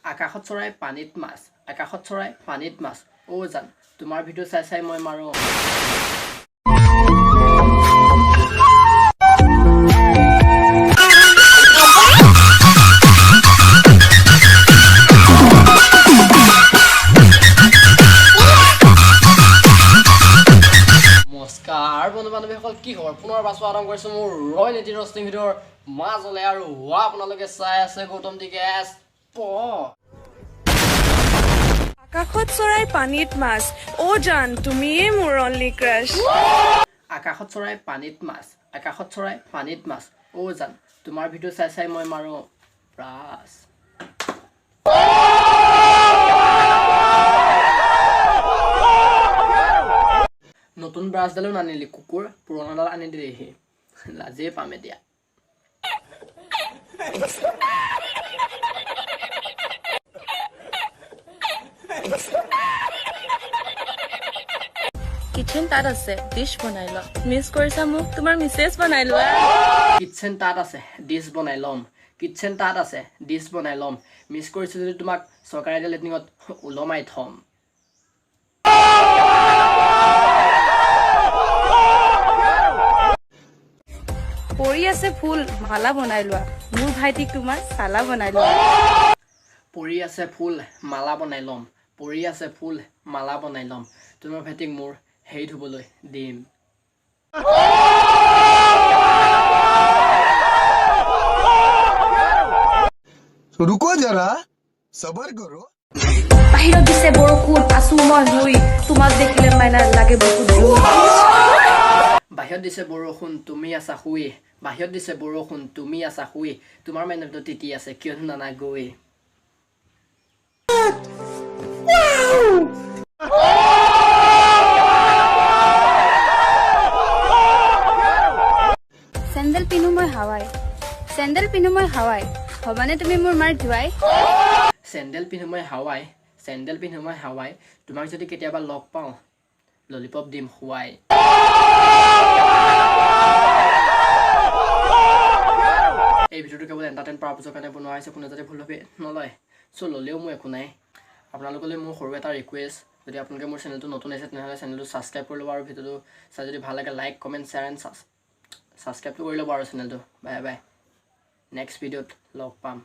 আকাশত চৰাই পানীত মাছ আকাশত চৰাই পানীত মাছ ও জান তোমাৰ ভিডিও চাই চাই মই মাৰো নমস্কাৰ বন্ধু-বান্ধৱীসকল কি খবৰ পুনৰ বাছৰ আৰম্ভ কৰিছো মোৰ ৰয় নীতি ৰষ্টিং ভিডিঅ'ৰ মাজলে আৰু আপোনালোকে চাই আছে গৌতম দি গেছ আকাশত চৰাই পানীত মাছ ও জান তুমিয়ে মোৰ অনলি ক্ৰাশ আকাশত চৰাই পানীত মাছ আকাশত চৰাই পানীত মাছ ও জান তোমাৰ ভিডিও চাই চাই মই মাৰো ব্ৰাছ নতুন ব্ৰাছডালো নানিলি কুকুৰ পুৰণাডাল আনি দিলেহি লাজে পামে দিয়া কিচেন তাত আছে ডিশ বনাই ল মিছ কৰিছা মোক তোমাৰ মিছেছ বনাই লোৱা কিচেন তাত আছে ডিশ বনাই লম কিচেন তাত আছে ডিশ বনাই লম মিছ কৰিছো যদি তোমাক চৰকাৰী লেট্ৰিনত উলমাই থম পৰি আছে ফুল মালা বনাই লোৱা মোৰ ভাইটিক তোমাৰ সালা বনাই লোৱা পৰি আছে ফুল মালা বনাই লম পৰি আছে ফুল মালা বনাই লম তোমাৰ ভাইটিক মোৰ হেই ধুবলৈ দিম रुको जरा सबर करो বাহিৰত দিছে বৰষুণ আছো মই হৈ তোমাক দেখিলে মাইনাৰ লাগে বহুত বাহিৰত দিছে বৰষুণ তুমি আছা শুই বাহিৰত দিছে বৰষুণ তুমি আছা শুই তোমাৰ মাইনাটো তিতি আছে কিয়নো নানা গৈ চেন্ডেল পিনো মই হাৱাই হবানে তুমি মোৰ মাৰ ধুৱাই চেন্ডেল পিন্ধো মই হাৱাই তোমাক যদি কেতিয়াবা লগ পাওঁ ললিপপ দিম খুৱাই এই ভিডিঅ'টো কেৱল এণ্টাৰটেইন পাৰপাছৰ কাৰণে বনোৱা হৈছে কোনো যাতে ভুলভাৱে নলয় চ' ল'লেও মোৰ একো নাই আপোনালোকলৈ মোৰ সৰু এটা ৰিকুৱেষ্ট যদি আপোনালোকে মোৰ চেনেলটো নতুন আছে তেনেহ'লে চেনেলটো ছাবস্ক্ৰাইব কৰি ল'ব আৰু ভিডিঅ'টো চাই যদি ভাল লাগে লাইক কমেণ্ট শ্বেয়াৰ এণ্ড ছাবস্ক্ৰাইবটো কৰি ল'ব আৰু চেনেলটো বাই বাই নেক্সট ভিডিঅ'ত লগ পাম